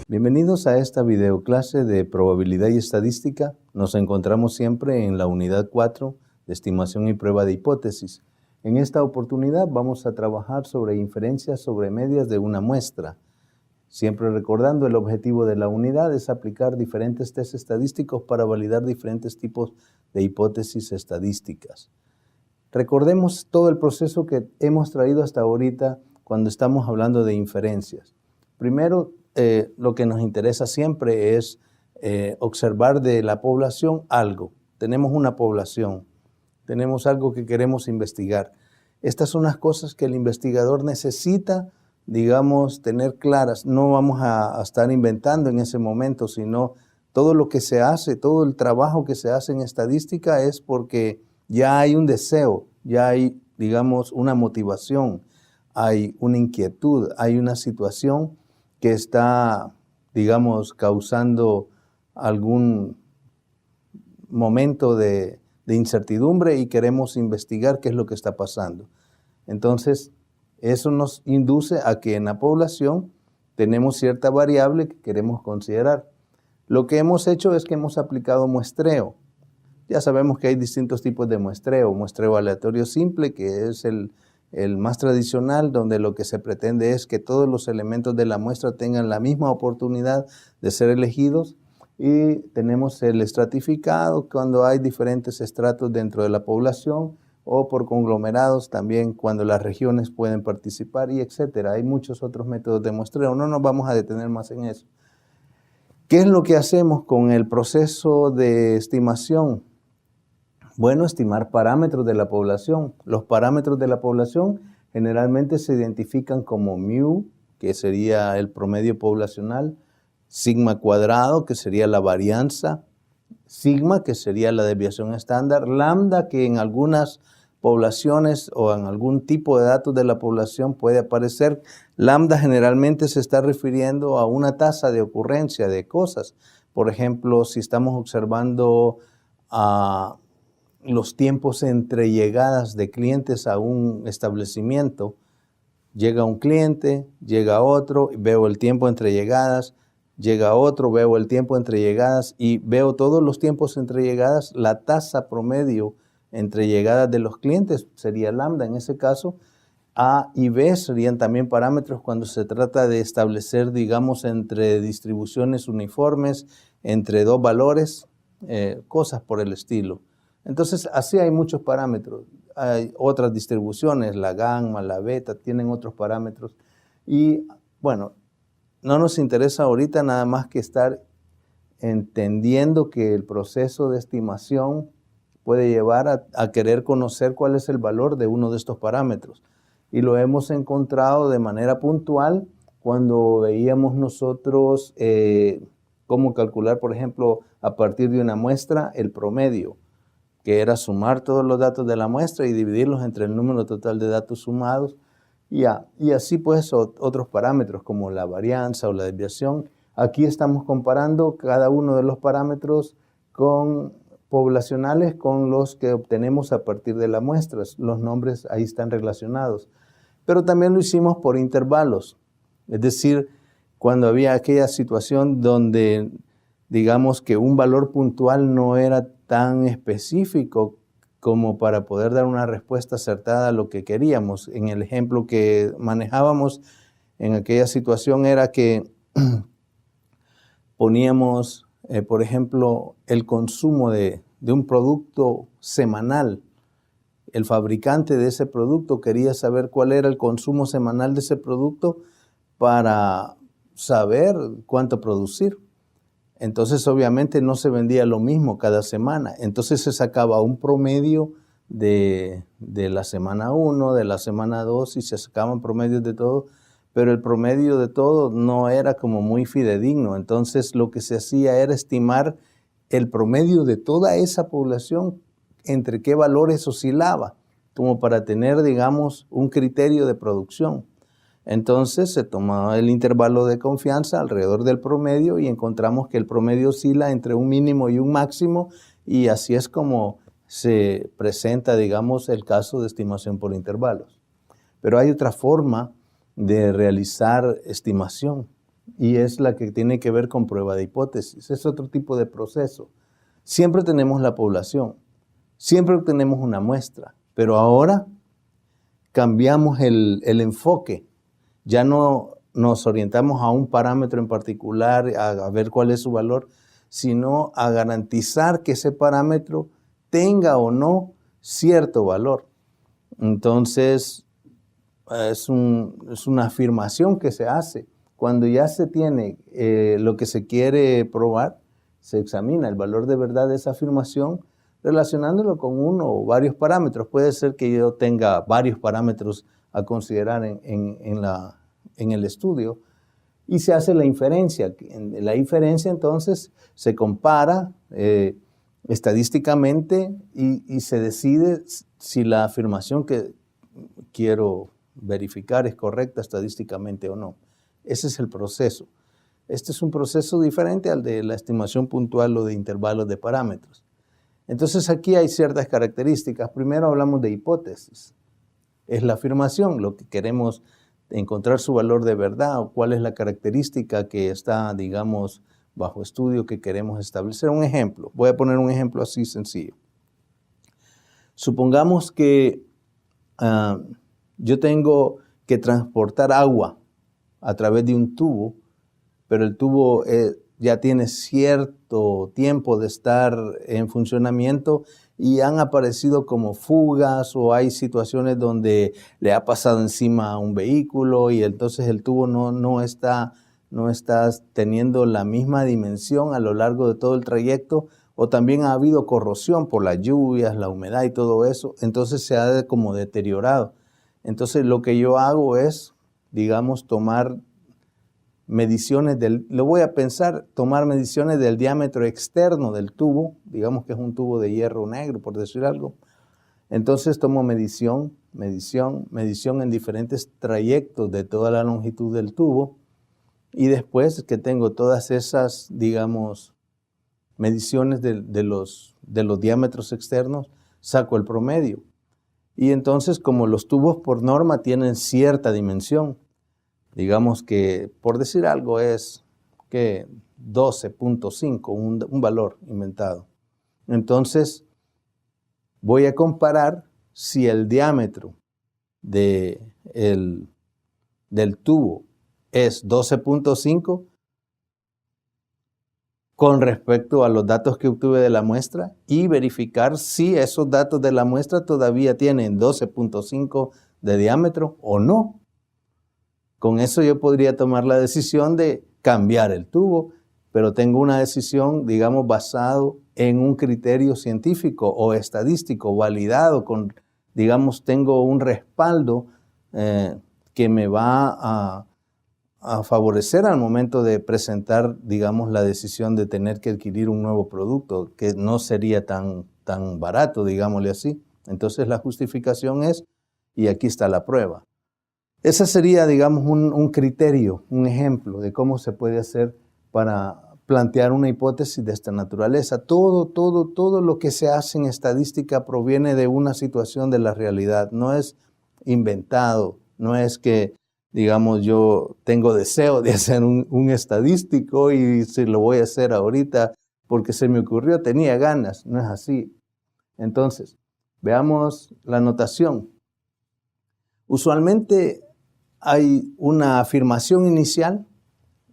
Bienvenidos a esta videoclase de probabilidad y estadística. Nos encontramos siempre en la unidad 4 de estimación y prueba de hipótesis. En esta oportunidad vamos a trabajar sobre inferencias sobre medias de una muestra. Siempre recordando, el objetivo de la unidad es aplicar diferentes test estadísticos para validar diferentes tipos de hipótesis estadísticas. Recordemos todo el proceso que hemos traído hasta ahorita cuando estamos hablando de inferencias. Primero, lo que nos interesa siempre es observar de la población algo. Tenemos una población, tenemos algo que queremos investigar. Estas son las cosas que el investigador necesita, digamos, tener claras. No vamos a estar inventando en ese momento, sino todo lo que se hace, todo el trabajo que se hace en estadística es porque ya hay un deseo, ya hay, digamos, una motivación, hay una inquietud, hay una situación que está, digamos, causando algún momento de incertidumbre y queremos investigar qué es lo que está pasando. Entonces, eso nos induce a que en la población tenemos cierta variable que queremos considerar. Lo que hemos hecho es que hemos aplicado muestreo. Ya sabemos que hay distintos tipos de muestreo. Muestreo aleatorio simple, que es el más tradicional, donde lo que se pretende es que todos los elementos de la muestra tengan la misma oportunidad de ser elegidos. Y tenemos el estratificado, cuando hay diferentes estratos dentro de la población, o por conglomerados también, cuando las regiones pueden participar, y etcétera. Hay muchos otros métodos de muestreo. No nos vamos a detener más en eso. ¿Qué es lo que hacemos con el proceso de estimación? Bueno, estimar parámetros de la población. Los parámetros de la población generalmente se identifican como mu, que sería el promedio poblacional, sigma cuadrado, que sería la varianza, sigma, que sería la desviación estándar, lambda, que en algunas poblaciones o en algún tipo de datos de la población puede aparecer. Lambda generalmente se está refiriendo a una tasa de ocurrencia de cosas. Por ejemplo, si estamos observando los tiempos entre llegadas de clientes a un establecimiento, llega un cliente, llega otro, veo el tiempo entre llegadas, llega otro, veo el tiempo entre llegadas y veo todos los tiempos entre llegadas, la tasa promedio entre llegadas de los clientes sería lambda en ese caso. A y B serían también parámetros cuando se trata de establecer, digamos, entre distribuciones uniformes, entre dos valores, cosas por el estilo. Entonces, así hay muchos parámetros. Hay otras distribuciones, la gamma, la beta, tienen otros parámetros. Y, bueno, no nos interesa ahorita nada más que estar entendiendo que el proceso de estimación puede llevar a querer conocer cuál es el valor de uno de estos parámetros. Y lo hemos encontrado de manera puntual cuando veíamos nosotros cómo calcular, por ejemplo, a partir de una muestra, el promedio, que era sumar todos los datos de la muestra y dividirlos entre el número total de datos sumados. Y así pues otros parámetros como la varianza o la desviación. Aquí estamos comparando cada uno de los parámetros poblacionales con los que obtenemos a partir de las muestras. Los nombres ahí están relacionados. Pero también lo hicimos por intervalos. Es decir, cuando había aquella situación donde, digamos que un valor puntual no era tan específico como para poder dar una respuesta acertada a lo que queríamos. En el ejemplo que manejábamos en aquella situación era que poníamos, por ejemplo, el consumo de un producto semanal. El fabricante de ese producto quería saber cuál era el consumo semanal de ese producto para saber cuánto producir. Entonces, obviamente, no se vendía lo mismo cada semana. Entonces, se sacaba un promedio de la semana 1, de la semana 2, y se sacaban promedios de todo, pero el promedio de todo no era como muy fidedigno. Entonces, lo que se hacía era estimar el promedio de toda esa población, entre qué valores oscilaba, como para tener, digamos, un criterio de producción. Entonces se tomaba el intervalo de confianza alrededor del promedio y encontramos que el promedio oscila entre un mínimo y un máximo, y así es como se presenta, digamos, el caso de estimación por intervalos. Pero hay otra forma de realizar estimación. y es la que tiene que ver con prueba de hipótesis. Es otro tipo de proceso. Siempre tenemos la población, siempre tenemos una muestra, pero ahora cambiamos el enfoque. Ya no nos orientamos a un parámetro en particular, a ver cuál es su valor, sino a garantizar que ese parámetro tenga o no cierto valor. Entonces, es una afirmación que se hace. Cuando ya se tiene lo que se quiere probar, se examina el valor de verdad de esa afirmación relacionándolo con uno o varios parámetros. Puede ser que yo tenga varios parámetros a considerar en el estudio y se hace la inferencia. En la inferencia entonces se compara estadísticamente y se decide si la afirmación que quiero verificar es correcta estadísticamente o no. Ese es el proceso. Este es un proceso diferente al de la estimación puntual o de intervalos de parámetros. Entonces aquí hay ciertas características. Primero hablamos de hipótesis. Es la afirmación, lo que queremos encontrar su valor de verdad o cuál es la característica que está, digamos, bajo estudio que queremos establecer. Un ejemplo, voy a poner un ejemplo así sencillo. Supongamos que yo tengo que transportar agua a través de un tubo, pero el tubo ya tiene cierto tiempo de estar en funcionamiento y han aparecido como fugas o hay situaciones donde le ha pasado encima a un vehículo y entonces el tubo no está teniendo la misma dimensión a lo largo de todo el trayecto, o también ha habido corrosión por las lluvias, la humedad y todo eso, entonces se ha como deteriorado. Entonces lo que yo hago es, digamos, tomar mediciones tomar mediciones del diámetro externo del tubo, digamos que es un tubo de hierro negro, por decir algo. Entonces tomo medición en diferentes trayectos de toda la longitud del tubo y después que tengo todas esas, digamos, mediciones de los diámetros externos, saco el promedio. Y entonces como los tubos por norma tienen cierta dimensión, digamos que, por decir algo, es que 12.5, un valor inventado. Entonces, voy a comparar si el diámetro del tubo es 12.5 con respecto a los datos que obtuve de la muestra y verificar si esos datos de la muestra todavía tienen 12.5 de diámetro o no. Con eso yo podría tomar la decisión de cambiar el tubo, pero tengo una decisión, digamos, basado en un criterio científico o estadístico validado digamos, tengo un respaldo que me va a favorecer al momento de presentar, digamos, la decisión de tener que adquirir un nuevo producto, que no sería tan barato, digámosle así. Entonces la justificación es, y aquí está la prueba. Ese sería, digamos, un criterio, un ejemplo de cómo se puede hacer para plantear una hipótesis de esta naturaleza. Todo lo que se hace en estadística proviene de una situación de la realidad. No es inventado, no es que, digamos, yo tengo deseo de hacer un estadístico y si lo voy a hacer ahorita porque se me ocurrió, tenía ganas. No es así. Entonces, veamos la notación. Usualmente hay una afirmación inicial.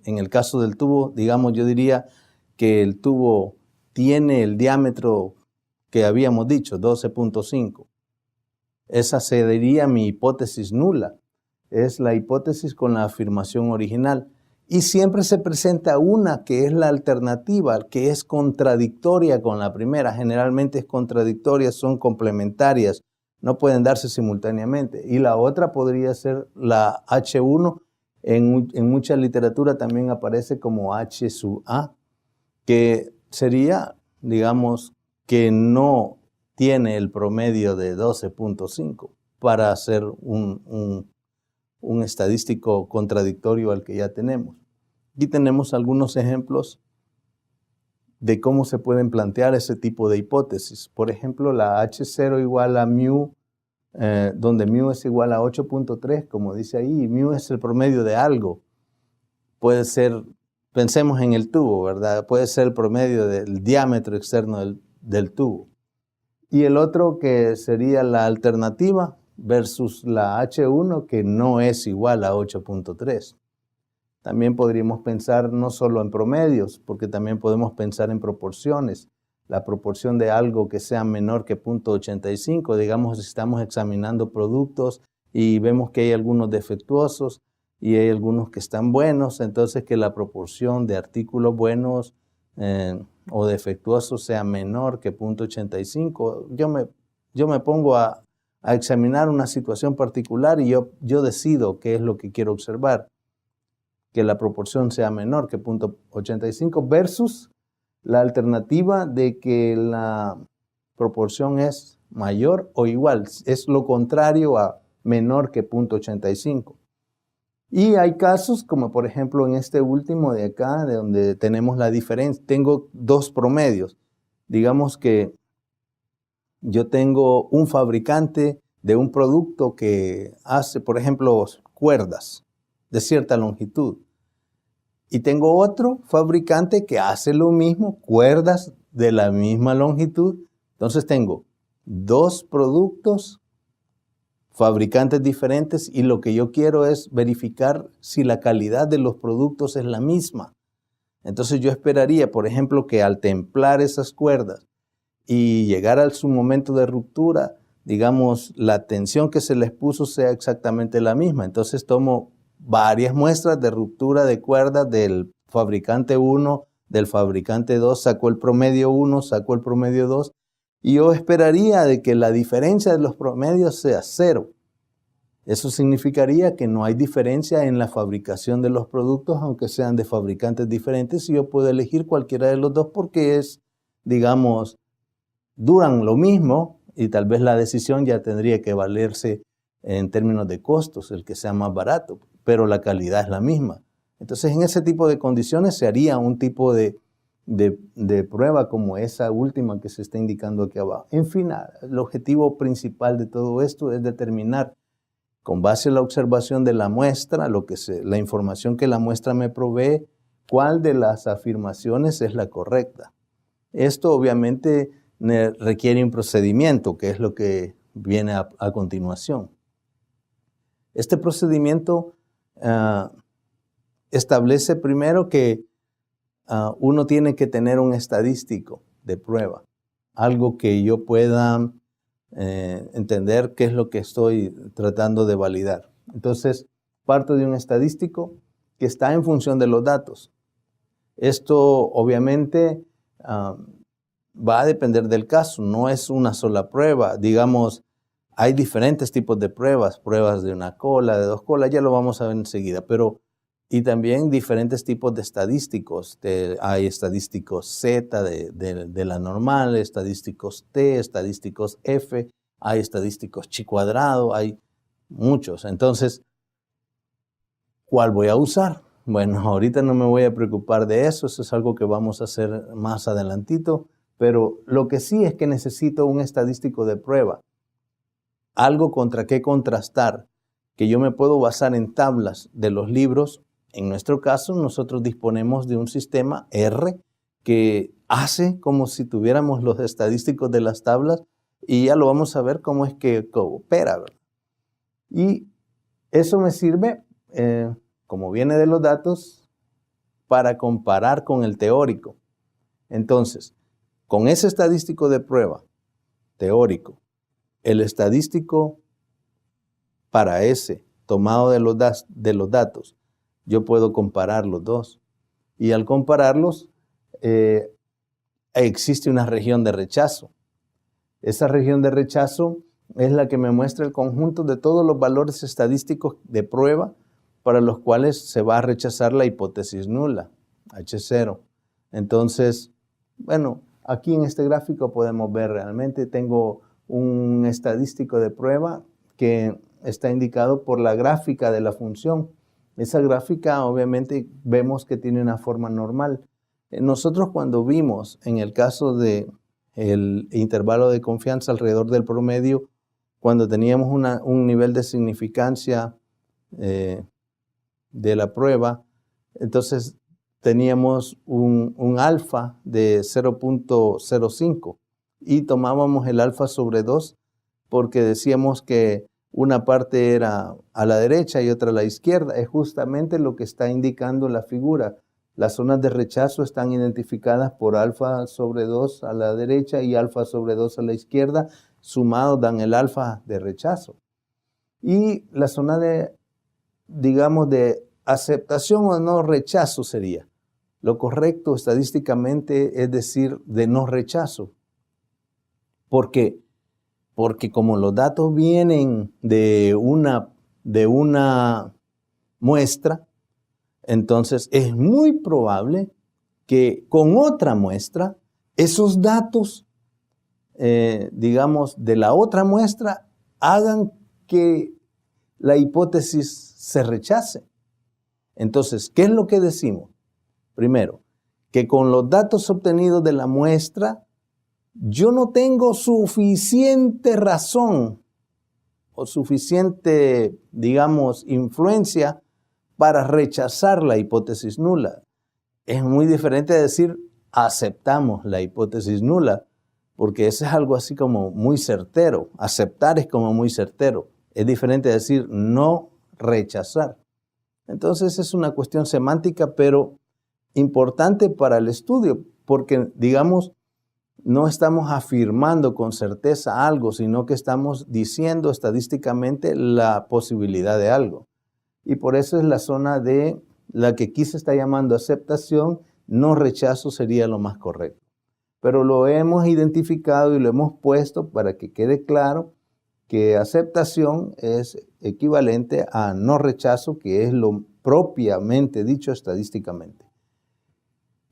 En el caso del tubo, digamos, yo diría que el tubo tiene el diámetro que habíamos dicho, 12.5. Esa sería mi hipótesis nula. Es la hipótesis con la afirmación original. Y siempre se presenta una que es la alternativa, que es contradictoria con la primera. Generalmente es contradictoria, son complementarias. No pueden darse simultáneamente. Y la otra podría ser la H1. En mucha literatura también aparece como H sub A, que sería, digamos, que no tiene el promedio de 12.5 para hacer un estadístico contradictorio al que ya tenemos. Aquí tenemos algunos ejemplos de cómo se pueden plantear ese tipo de hipótesis. Por ejemplo, la H0 igual a mu, donde mu es igual a 8.3, como dice ahí, y mu es el promedio de algo. puede ser, pensemos en el tubo, ¿verdad? Puede ser el promedio del diámetro externo del tubo. Y el otro que sería la alternativa versus la H1 que no es igual a 8.3. También podríamos pensar no solo en promedios, porque también podemos pensar en proporciones. La proporción de algo que sea menor que 0.85, digamos, si estamos examinando productos y vemos que hay algunos defectuosos y hay algunos que están buenos, entonces que la proporción de artículos buenos o defectuosos sea menor que 0.85. Yo me pongo a examinar una situación particular y yo decido qué es lo que quiero observar, que la proporción sea menor que 0.85 versus la alternativa de que la proporción es mayor o igual, es lo contrario a menor que 0.85. Y hay casos como por ejemplo en este último de acá, de donde tenemos la diferencia, tengo dos promedios. Digamos que yo tengo un fabricante de un producto que hace, por ejemplo, cuerdas de cierta longitud. Y tengo otro fabricante que hace lo mismo, cuerdas de la misma longitud. Entonces tengo dos productos, fabricantes diferentes, y lo que yo quiero es verificar si la calidad de los productos es la misma. Entonces yo esperaría, por ejemplo, que al templar esas cuerdas y llegar a su momento de ruptura, digamos, la tensión que se les puso sea exactamente la misma. Entonces tomo varias muestras de ruptura de cuerdas del fabricante 1, del fabricante 2, saco el promedio 1, saco el promedio 2, y yo esperaría de que la diferencia de los promedios sea 0. Eso significaría que no hay diferencia en la fabricación de los productos, aunque sean de fabricantes diferentes, y yo puedo elegir cualquiera de los dos porque es, digamos, duran lo mismo y tal vez la decisión ya tendría que valerse en términos de costos, el que sea más barato, pero la calidad es la misma. Entonces, en ese tipo de condiciones se haría un tipo de prueba como esa última que se está indicando aquí abajo. En fin, el objetivo principal de todo esto es determinar, con base en la observación de la muestra, la información que la muestra me provee, cuál de las afirmaciones es la correcta. Esto obviamente requiere un procedimiento, que es lo que viene a continuación. Este procedimiento establece primero que uno tiene que tener un estadístico de prueba, algo que yo pueda entender qué es lo que estoy tratando de validar. Entonces, parto de un estadístico que está en función de los datos. Esto obviamente va a depender del caso, no es una sola prueba. Digamos, hay diferentes tipos de pruebas, pruebas de una cola, de dos colas, ya lo vamos a ver enseguida, y también diferentes tipos de estadísticos. Hay estadísticos Z de la normal, estadísticos T, estadísticos F, hay estadísticos chi cuadrado, hay muchos. Entonces, ¿cuál voy a usar? Bueno, ahorita no me voy a preocupar de eso, eso es algo que vamos a hacer más adelantito, pero lo que sí es que necesito un estadístico de prueba, algo contra qué contrastar, que yo me puedo basar en tablas de los libros. En nuestro caso, nosotros disponemos de un sistema R que hace como si tuviéramos los estadísticos de las tablas y ya lo vamos a ver cómo es que coopera, ¿verdad? Y eso me sirve, como viene de los datos, para comparar con el teórico. Entonces, con ese estadístico de prueba teórico, el estadístico para ese tomado de los datos, yo puedo comparar los dos. Y al compararlos, existe una región de rechazo. Esa región de rechazo es la que me muestra el conjunto de todos los valores estadísticos de prueba para los cuales se va a rechazar la hipótesis nula, H0. Entonces, bueno, aquí en este gráfico podemos ver realmente, tengo un estadístico de prueba que está indicado por la gráfica de la función. Esa gráfica obviamente vemos que tiene una forma normal. Nosotros cuando vimos en el caso de el intervalo de confianza alrededor del promedio, cuando teníamos un nivel de significancia de la prueba Entonces teníamos un alfa de 0.05 y tomábamos el alfa sobre 2 porque decíamos que una parte era a la derecha y otra a la izquierda. Es justamente lo que está indicando la figura. Las zonas de rechazo están identificadas por alfa sobre 2 a la derecha y alfa sobre 2 a la izquierda. Sumados dan el alfa de rechazo. Y la zona de, digamos, de aceptación o no rechazo sería. Lo correcto estadísticamente es decir de no rechazo. ¿Por qué? Porque como los datos vienen de una muestra, entonces es muy probable que con otra muestra, esos datos, digamos, de la otra muestra, hagan que la hipótesis se rechace. Entonces, ¿qué es lo que decimos? Primero, que con los datos obtenidos de la muestra, yo no tengo suficiente razón o suficiente, digamos, influencia para rechazar la hipótesis nula. Es muy diferente de decir aceptamos la hipótesis nula, porque eso es algo así como muy certero. Aceptar es como muy certero. Es diferente de decir no rechazar. Entonces es una cuestión semántica, pero importante para el estudio, porque, digamos, no estamos afirmando con certeza algo, sino que estamos diciendo estadísticamente la posibilidad de algo. Y por eso es la zona de la que aquí se está llamando aceptación, no rechazo sería lo más correcto. Pero lo hemos identificado y lo hemos puesto para que quede claro que aceptación es equivalente a no rechazo, que es lo propiamente dicho estadísticamente.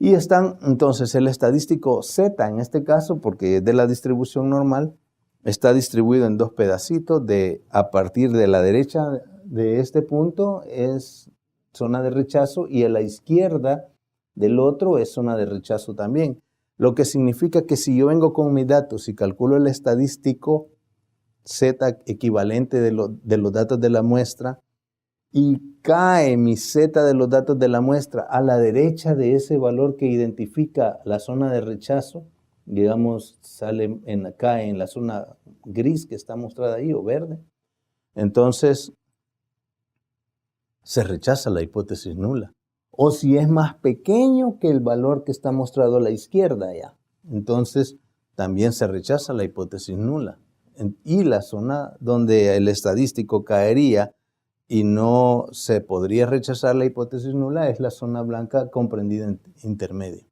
Y están entonces el estadístico Z en este caso, porque es de la distribución normal, está distribuido en dos pedacitos. A partir de la derecha de este punto es zona de rechazo y a la izquierda del otro es zona de rechazo también. Lo que significa que si yo vengo con mis datos y calculo el estadístico Z equivalente de los datos de la muestra, y cae mi Z de los datos de la muestra a la derecha de ese valor que identifica la zona de rechazo, digamos, cae en la zona gris que está mostrada ahí o verde, entonces se rechaza la hipótesis nula. O si es más pequeño que el valor que está mostrado a la izquierda ya, entonces también se rechaza la hipótesis nula. Y la zona donde el estadístico caería y no se podría rechazar la hipótesis nula es la zona blanca comprendida en intermedio.